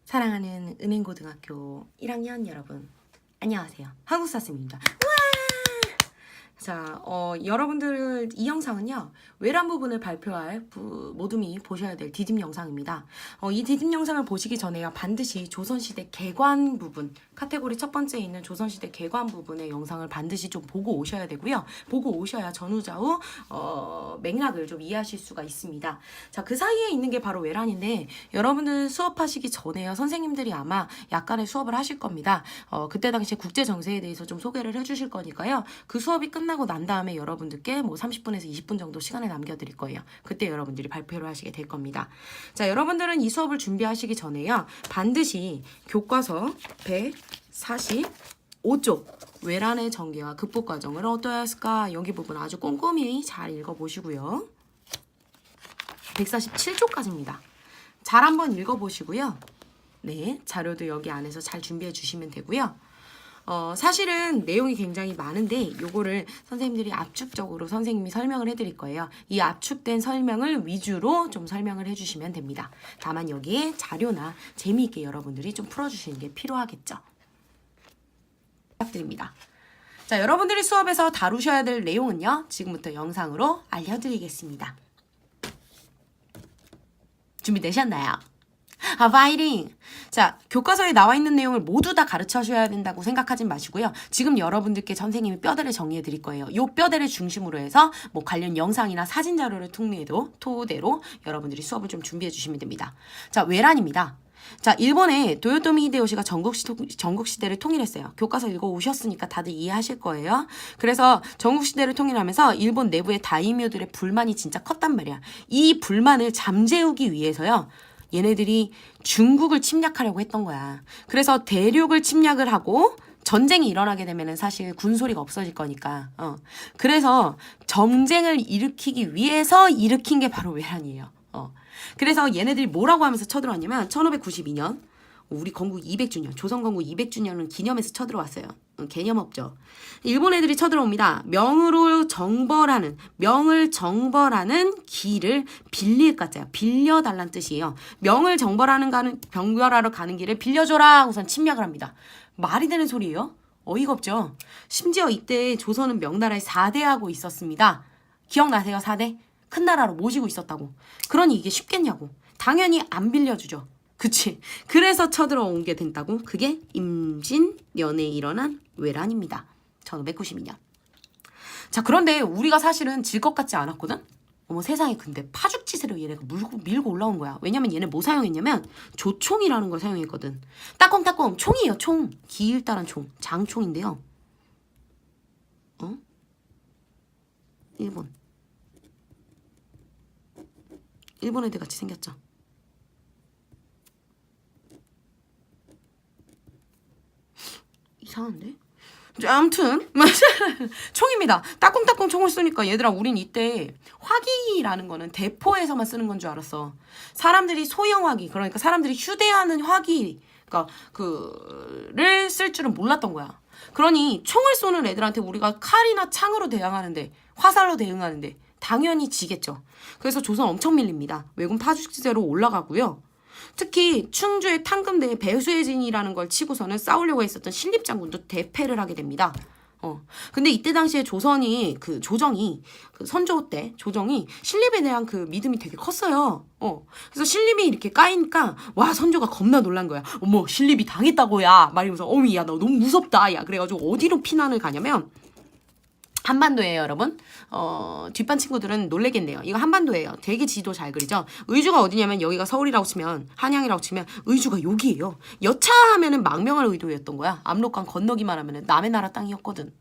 사랑하는 은행고등학교 1학년 여러분, 안녕하세요. 한국사쌤입니다. 자, 여러분들 이 영상은요, 외란 부분을 발표할 모둠이 보셔야 될 디딤 영상입니다. 이 디딤 영상을 보시기 전에요, 반드시 조선시대 개관 부분, 카테고리 첫 번째에 있는 조선시대 개관 부분의 영상을 반드시 좀 보고 오셔야 되고요. 보고 오셔야 전후좌우 맥락을 좀 이해하실 수가 있습니다. 자, 그 사이에 있는 게 바로 외란인데, 여러분들 수업하시기 전에요, 선생님들이 아마 약간의 수업을 하실 겁니다. 그때 당시에 국제 정세에 대해서 좀 소개를 해주실 거니까요. 그 수업이 끝나고 난 다음에 여러분들께 뭐 30분에서 20분 정도 시간을 남겨드릴 거예요. 그때 여러분들이 발표를 하시게 될 겁니다. 자, 여러분들은 이 수업을 준비하시기 전에요, 반드시 교과서 145쪽 외란의 전개와 극복 과정을 어떠해야 했을까, 여기 부분 아주 꼼꼼히 잘 읽어보시고요. 147쪽까지입니다. 잘 한번 읽어보시고요. 네, 자료도 여기 안에서 잘 준비해 주시면 되고요. 사실은 내용이 굉장히 많은데 요거를 선생님들이 압축적으로 선생님이 설명을 해드릴 거예요. 이 압축된 설명을 위주로 좀 설명을 해주시면 됩니다. 다만 여기에 자료나 재미있게 여러분들이 좀 풀어주시는 게 필요하겠죠. 부탁드립니다. 자, 여러분들이 수업에서 다루셔야 될 내용은요, 지금부터 영상으로 알려드리겠습니다. 준비되셨나요? 파이팅! 자, 교과서에 나와 있는 내용을 모두 다 가르쳐셔야 된다고 생각하진 마시고요. 지금 여러분들께 선생님이 뼈대를 정리해 드릴 거예요. 요 뼈대를 중심으로 해서 뭐 관련 영상이나 사진 자료를 토대로 여러분들이 수업을 좀 준비해 주시면 됩니다. 자, 외란입니다. 자, 일본의 도요토미 히데요시가 전국시대를 통일했어요. 교과서 읽어 오셨으니까 다들 이해하실 거예요. 그래서 전국시대를 통일하면서 일본 내부의 다이묘들의 불만이 진짜 컸단 말이야. 이 불만을 잠재우기 위해서요, 얘네들이 중국을 침략하려고 했던 거야. 그래서 대륙을 침략을 하고 전쟁이 일어나게 되면은 사실 군소리가 없어질 거니까. 그래서 전쟁을 일으키기 위해서 일으킨 게 바로 외란이에요. 그래서 얘네들이 뭐라고 하면서 쳐들어왔냐면 1592년 우리 건국 200주년, 조선 건국 200주년을 기념해서 쳐들어왔어요. 개념 없죠. 일본 애들이 쳐들어옵니다. 명을 정벌하는 길을 빌릴 가짜요. 빌려달란 뜻이에요. 명을 정벌하러 가는 길을 빌려줘라 우선 침략을 합니다. 말이 되는 소리예요? 어이가 없죠. 심지어 이때 조선은 명나라의 4대하고 있었습니다. 기억나세요? 4대? 큰 나라로 모시고 있었다고. 그러니 이게 쉽겠냐고. 당연히 안 빌려주죠. 그치? 그래서 쳐들어온 게 된다고. 그게 임진년에 일어난 외란입니다. 1592년. 자, 그런데 우리가 사실은 질 것 같지 않았거든? 어머 세상에, 근데 파죽지세로 얘네가 밀고 올라온 거야. 왜냐면 얘네 뭐 사용했냐면 조총이라는 걸 사용했거든. 따꼼따꼼 총이에요. 총. 기일다란 총. 장총인데요. 일본 애들 같이 생겼죠. 이상한데? 아무튼 총입니다. 따끔따끔 총을 쓰니까 얘들아, 우린 이때 화기라는 거는 대포에서만 쓰는 건 줄 알았어. 사람들이 소형 화기, 그러니까 사람들이 휴대하는 화기, 그러니까 그를 쓸 줄은 몰랐던 거야. 그러니 총을 쏘는 애들한테 우리가 칼이나 창으로 대응하는데, 화살로 대응하는데 당연히 지겠죠. 그래서 조선 엄청 밀립니다. 왜군 파죽지세로 올라가고요. 특히 충주의 탕금대에 배수해진이라는 걸 치고서는 싸우려고 했었던 신립장군도 대패를 하게 됩니다. 근데 이때 당시에 조정이 선조 때 조정이 신립에 대한 그 믿음이 되게 컸어요. 그래서 신립이 이렇게 까이니까 와, 선조가 겁나 놀란 거야. 어머, 신립이 당했다고, 야 말이면서 어미, 야 너 너무 무섭다, 야. 그래가지고 어디로 피난을 가냐면 한반도예요, 여러분. 뒷반 친구들은 놀래겠네요. 이거 한반도예요. 되게 지도 잘 그리죠. 의주가 어디냐면 여기가 서울이라고 치면, 한양이라고 치면 의주가 여기예요. 여차하면은 망명할 의도였던 거야. 압록강 건너기만 하면은 남의 나라 땅이었거든.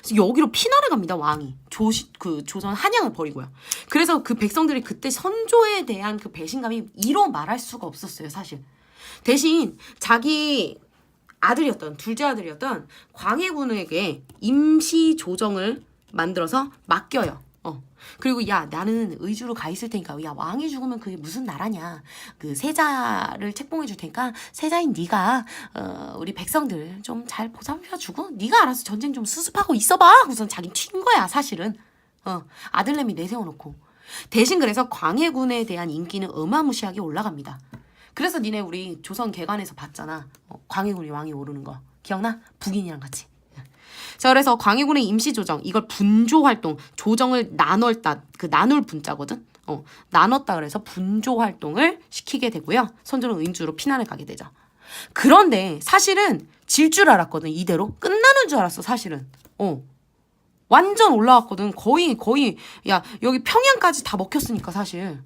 그래서 여기로 피난을 갑니다, 왕이. 조선 한양을 버리고요. 그래서 그 백성들이 그때 선조에 대한 그 배신감이 이로 말할 수가 없었어요, 사실. 대신 자기 둘째 아들이었던 광해군에게 임시 조정을 만들어서 맡겨요. 그리고 야, 나는 의주로 가 있을 테니까, 야, 왕이 죽으면 그게 무슨 나라냐. 그 세자를 책봉해 줄 테니까 세자인 네가 우리 백성들 좀 잘 보살펴주고 네가 알아서 전쟁 좀 수습하고 있어봐. 우선 자기 튄 거야, 사실은. 아들내미 내세워놓고. 대신 그래서 광해군에 대한 인기는 어마무시하게 올라갑니다. 그래서 니네 우리 조선 개관에서 봤잖아. 광해군이 왕이 오르는 거. 기억나? 북인이랑 같이. 자, 그래서 광해군의 임시조정, 이걸 분조활동, 조정을 나눴다. 그 나눌 분자거든. 나눴다 그래서 분조활동을 시키게 되고요. 선조는 의인주로 피난을 가게 되죠. 그런데 사실은 질 줄 알았거든. 이대로 끝나는 줄 알았어. 사실은. 완전 올라왔거든. 거의 야 여기 평양까지 다 먹혔으니까 사실.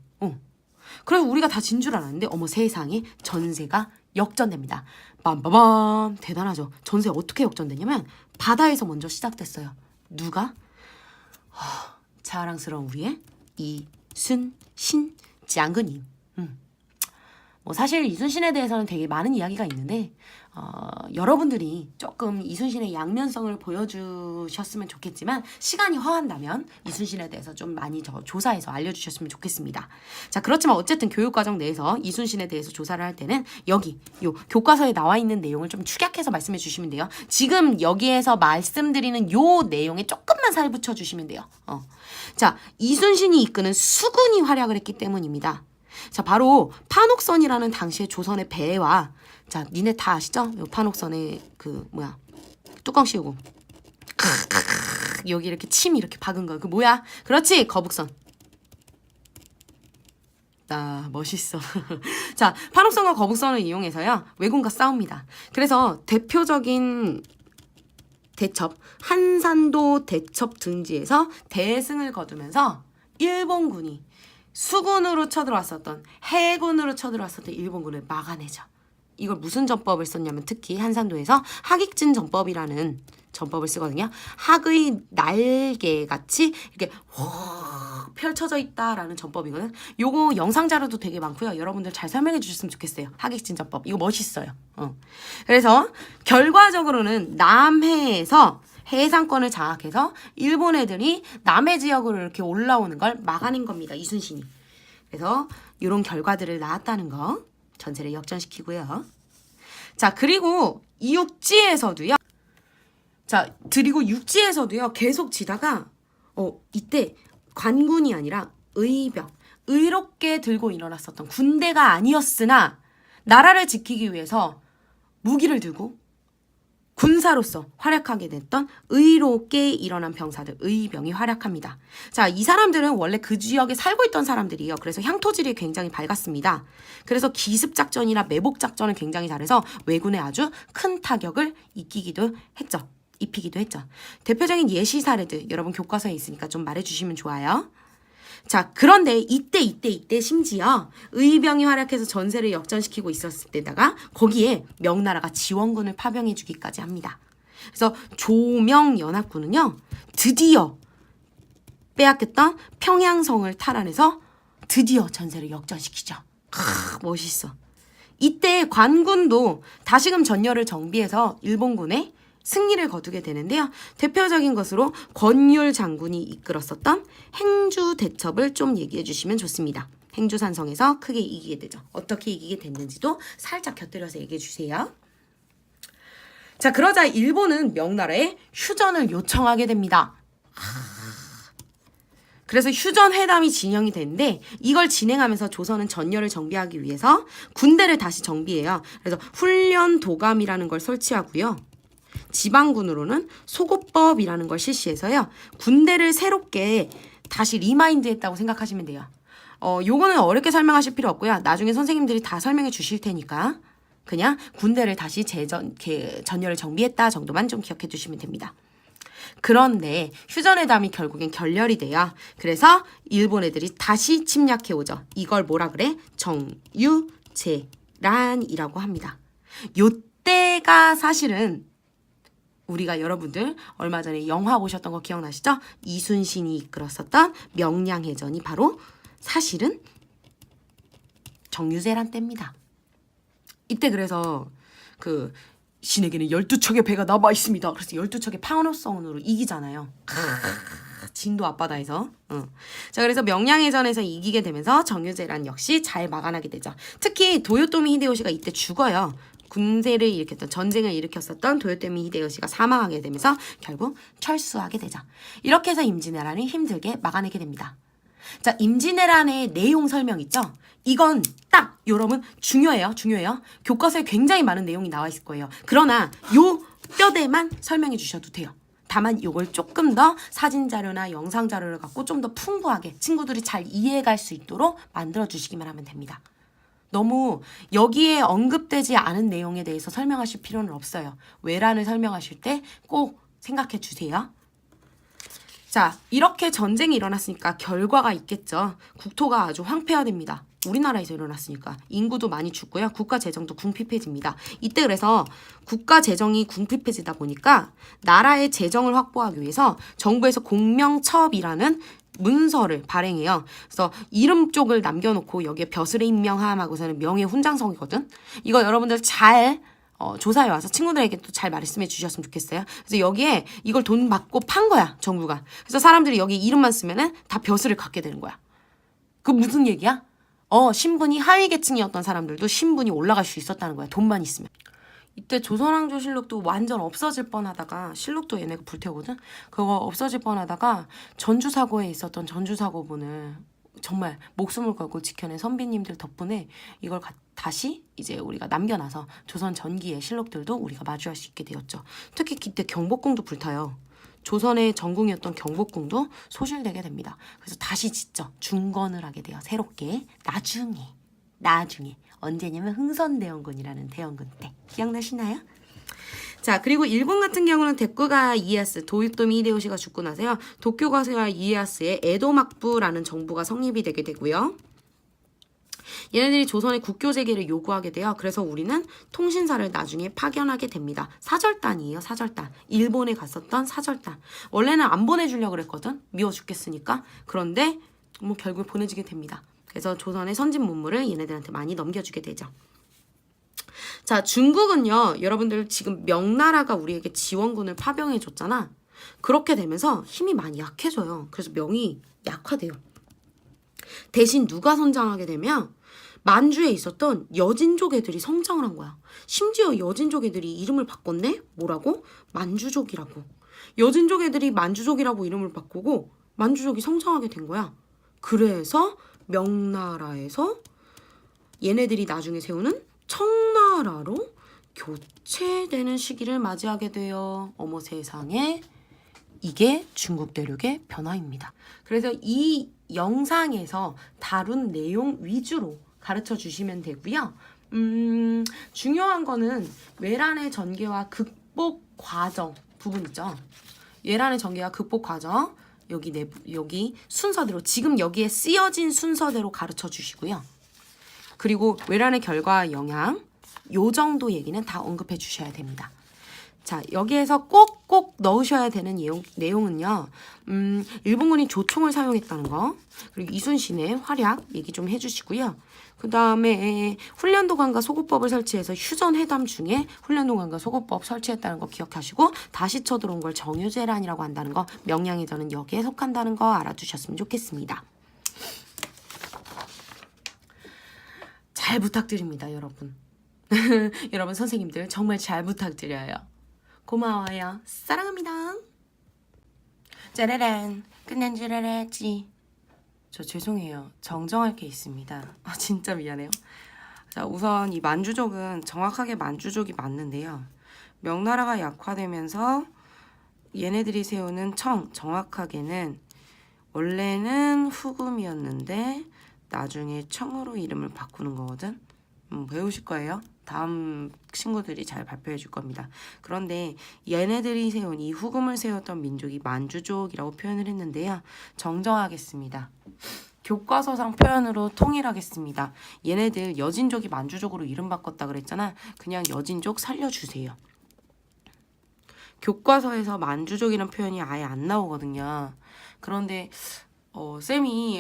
그래서 우리가 다 진 줄 알았는데 어머 세상에 전세가 역전됩니다. 빰빠밤 대단하죠. 전세 어떻게 역전됐냐면 바다에서 먼저 시작됐어요. 누가? 자랑스러운 우리의 이순신 장군님. 뭐 사실 이순신에 대해서는 되게 많은 이야기가 있는데 여러분들이 조금 이순신의 양면성을 보여주셨으면 좋겠지만 시간이 허한다면 이순신에 대해서 좀 많이 조사해서 알려주셨으면 좋겠습니다. 자, 그렇지만 어쨌든 교육과정 내에서 이순신에 대해서 조사를 할 때는 여기 요 교과서에 나와 있는 내용을 좀 축약해서 말씀해 주시면 돼요. 지금 여기에서 말씀드리는 요 내용에 조금만 살 붙여주시면 돼요. 자, 이순신이 이끄는 수군이 활약을 했기 때문입니다. 자, 바로 판옥선이라는 당시의 조선의 배와 자, 니네 다 아시죠? 요 판옥선에 그 뭐야 뚜껑 씌우고 여기 이렇게 침 이렇게 박은 거 그 뭐야? 그렇지, 거북선. 나 멋있어. 자, 판옥선과 거북선을 이용해서요 왜군과 싸웁니다. 그래서 대표적인 대첩 한산도 대첩 등지에서 대승을 거두면서 일본군이 수군으로 쳐들어왔었던 해군으로 쳐들어왔었던 일본군을 막아내죠. 이걸 무슨 전법을 썼냐면 특히 한산도에서 학익진 전법이라는 전법을 쓰거든요. 학의 날개같이 이렇게 확 펼쳐져 있다라는 전법이거든. 요거 영상 자료도 되게 많고요. 여러분들 잘 설명해 주셨으면 좋겠어요. 학익진 전법. 이거 멋있어요. 그래서 결과적으로는 남해에서 해상권을 장악해서 일본 애들이 남해 지역으로 이렇게 올라오는 걸 막아낸 겁니다. 이순신이. 그래서 이런 결과들을 낳았다는 거 전세를 역전시키고요. 자, 그리고 육지에서도요. 자, 그리고 육지에서도요. 계속 지다가 이때 관군이 아니라 의병, 의롭게 들고 일어났었던 군대가 아니었으나 나라를 지키기 위해서 무기를 들고 군사로서 활약하게 됐던 의롭게 일어난 병사들, 의병이 활약합니다. 자, 이 사람들은 원래 그 지역에 살고 있던 사람들이에요. 그래서 향토질이 굉장히 밝았습니다. 그래서 기습작전이나 매복작전을 굉장히 잘해서 왜군에 아주 큰 타격을 입히기도 했죠. 대표적인 예시 사례들 여러분 교과서에 있으니까 좀 말해주시면 좋아요. 자, 그런데 이때 심지어 의병이 활약해서 전세를 역전시키고 있었을 때다가 거기에 명나라가 지원군을 파병해 주기까지 합니다. 그래서 조명연합군은요 드디어 빼앗겼던 평양성을 탈환해서 드디어 전세를 역전시키죠. 멋있어. 이때 관군도 다시금 전열을 정비해서 일본군에 승리를 거두게 되는데요. 대표적인 것으로 권율 장군이 이끌었었던 행주 대첩을 좀 얘기해 주시면 좋습니다. 행주산성에서 크게 이기게 되죠. 어떻게 이기게 됐는지도 살짝 곁들여서 얘기해 주세요. 자, 그러자 일본은 명나라에 휴전을 요청하게 됩니다. 그래서 휴전회담이 진행이 되는데 이걸 진행하면서 조선은 전열을 정비하기 위해서 군대를 다시 정비해요. 그래서 훈련 도감이라는 걸 설치하고요. 지방군으로는 소고법이라는 걸 실시해서요. 군대를 새롭게 다시 리마인드했다고 생각하시면 돼요. 요거는 어렵게 설명하실 필요 없고요. 나중에 선생님들이 다 설명해 주실 테니까 그냥 군대를 다시 전열을 정비했다 정도만 좀 기억해 두시면 됩니다. 그런데 휴전회담이 결국엔 결렬이 돼요. 그래서 일본 애들이 다시 침략해 오죠. 이걸 뭐라 그래? 정유재란이라고 합니다. 요때가 사실은 우리가 여러분들 얼마 전에 영화 보셨던 거 기억나시죠? 이순신이 이끌었었던 명량해전이 바로 사실은 정유재란 때입니다. 이때 그래서 그 신에게는 12척의 배가 남아 있습니다. 그래서 12척의 판옥선으로 이기잖아요. 진도 앞바다에서. 자, 그래서 명량해전에서 이기게 되면서 정유재란 역시 잘 막아나게 되죠. 특히 도요토미 히데요시가 이때 죽어요. 군세를 일으켰던 전쟁을 일으켰었던 도요토미 히데요시가 사망하게 되면서 결국 철수하게 되죠. 이렇게 해서 임진왜란을 힘들게 막아내게 됩니다. 자, 임진왜란의 내용 설명 있죠? 이건 딱 여러분 중요해요. 교과서에 굉장히 많은 내용이 나와 있을 거예요. 그러나 요 뼈대만 설명해 주셔도 돼요. 다만 이걸 조금 더 사진 자료나 영상 자료를 갖고 좀 더 풍부하게 친구들이 잘 이해할 수 있도록 만들어 주시기만 하면 됩니다. 너무 여기에 언급되지 않은 내용에 대해서 설명하실 필요는 없어요. 외란을 설명하실 때 꼭 생각해 주세요. 자, 이렇게 전쟁이 일어났으니까 결과가 있겠죠. 국토가 아주 황폐화됩니다. 우리나라에서 일어났으니까 인구도 많이 죽고요. 국가 재정도 궁핍해집니다. 이때 그래서 국가 재정이 궁핍해지다 보니까 나라의 재정을 확보하기 위해서 정부에서 공명첩이라는 문서를 발행해요. 그래서 이름 쪽을 남겨놓고 여기에 벼슬의 임명함하고서는 명예 훈장성이거든. 이거 여러분들 잘 조사해 와서 친구들에게 또 잘 말씀해 주셨으면 좋겠어요. 그래서 여기에 이걸 돈 받고 판 거야, 정부가. 그래서 사람들이 여기 이름만 쓰면은 다 벼슬을 갖게 되는 거야. 그 무슨 얘기야? 신분이 하위 계층이었던 사람들도 신분이 올라갈 수 있었다는 거야. 돈만 있으면. 이때 조선왕조실록도 완전 없어질 뻔하다가 실록도 얘네가 불태우거든. 그거 없어질 뻔하다가 전주사고에 있었던 전주사고분을 정말 목숨을 걸고 지켜낸 선비님들 덕분에 이걸 다시 이제 우리가 남겨놔서 조선 전기의 실록들도 우리가 마주할 수 있게 되었죠. 특히 그때 경복궁도 불타요. 조선의 전궁이었던 경복궁도 소실되게 됩니다. 그래서 다시 짓죠. 중건을 하게 돼요. 새롭게. 나중에. 언제냐면 흥선대원군이라는 대원군 때. 기억나시나요? 자, 그리고 일본 같은 경우는 대쿠가 이에야스, 도요토미 히데요시가 죽고 나서요. 도쿄가세와 이에야스의 에도막부라는 정부가 성립이 되게 되고요. 얘네들이 조선의 국교 재개를 요구하게 돼요. 그래서 우리는 통신사를 나중에 파견하게 됩니다. 사절단이에요. 사절단. 일본에 갔었던 사절단. 원래는 안 보내주려고 그랬거든. 미워 죽겠으니까. 그런데 뭐 결국 보내주게 됩니다. 그래서 조선의 선진 문물을 얘네들한테 많이 넘겨주게 되죠. 자, 중국은요. 여러분들 지금 명나라가 우리에게 지원군을 파병해 줬잖아. 그렇게 되면서 힘이 많이 약해져요. 그래서 명이 약화돼요. 대신 누가 선장하게 되면 만주에 있었던 여진족 애들이 성장을 한 거야. 심지어 여진족 애들이 이름을 바꿨네? 뭐라고? 만주족이라고. 여진족 애들이 만주족이라고 이름을 바꾸고 만주족이 성장하게 된 거야. 그래서 명나라에서 얘네들이 나중에 세우는 청나라로 교체되는 시기를 맞이하게 돼요. 어머 세상에. 이게 중국 대륙의 변화입니다. 그래서 이 영상에서 다룬 내용 위주로 가르쳐 주시면 되고요. 중요한 거는 외란의 전개와 극복 과정 부분 있죠. 외란의 전개와 극복 과정 여기 순서대로 지금 여기에 쓰여진 순서대로 가르쳐 주시고요. 그리고 외란의 결과 영향 요 정도 얘기는 다 언급해 주셔야 됩니다. 자, 여기에서 꼭 넣으셔야 되는 내용은요. 일본군이 조총을 사용했다는 거, 그리고 이순신의 활약 얘기 좀 해주시고요. 그 다음에 훈련도관과 소고법을 설치해서 휴전회담 중에 훈련도관과 소고법 설치했다는 거 기억하시고 다시 쳐들어온 걸 정유재란이라고 한다는 거, 명량해전은 여기에 속한다는 거 알아두셨으면 좋겠습니다. 잘 부탁드립니다, 여러분. 여러분 선생님들 정말 잘 부탁드려요. 고마워요. 사랑합니다. 짜라란. 끝난 줄 알았지. 저 죄송해요. 정정할 게 있습니다. 진짜 미안해요. 자, 우선 이 만주족은 정확하게 만주족이 맞는데요. 명나라가 약화되면서 얘네들이 세우는 정확하게는 원래는 후금이었는데 나중에 청으로 이름을 바꾸는 거거든. 배우실 거예요. 다음 친구들이 잘 발표해 줄 겁니다. 그런데 얘네들이 세운 이 후금을 세웠던 민족이 만주족이라고 표현을 했는데요. 정정하겠습니다. 교과서상 표현으로 통일하겠습니다. 얘네들 여진족이 만주족으로 이름 바꿨다 그랬잖아. 그냥 여진족 살려주세요. 교과서에서 만주족이라는 표현이 아예 안 나오거든요. 그런데 쌤이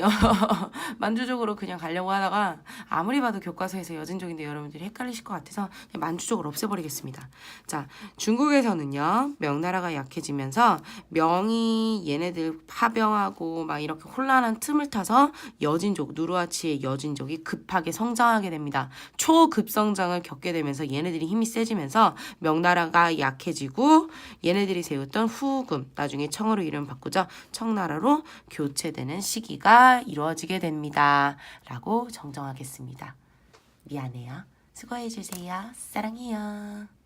만주족으로 그냥 가려고 하다가 아무리 봐도 교과서에서 여진족인데 여러분들이 헷갈리실 것 같아서 그냥 만주족을 없애버리겠습니다. 자, 중국에서는요. 명나라가 약해지면서 명이 얘네들 파병하고 막 이렇게 혼란한 틈을 타서 여진족, 누르하치의 여진족이 급하게 성장하게 됩니다. 초급성장을 겪게 되면서 얘네들이 힘이 세지면서 명나라가 약해지고 얘네들이 세웠던 후금, 나중에 청으로 이름 바꾸죠. 청나라로 교체되는 되는 시기가 이루어지게 됩니다. 라고 정정하겠습니다. 미안해요. 수고해주세요. 사랑해요.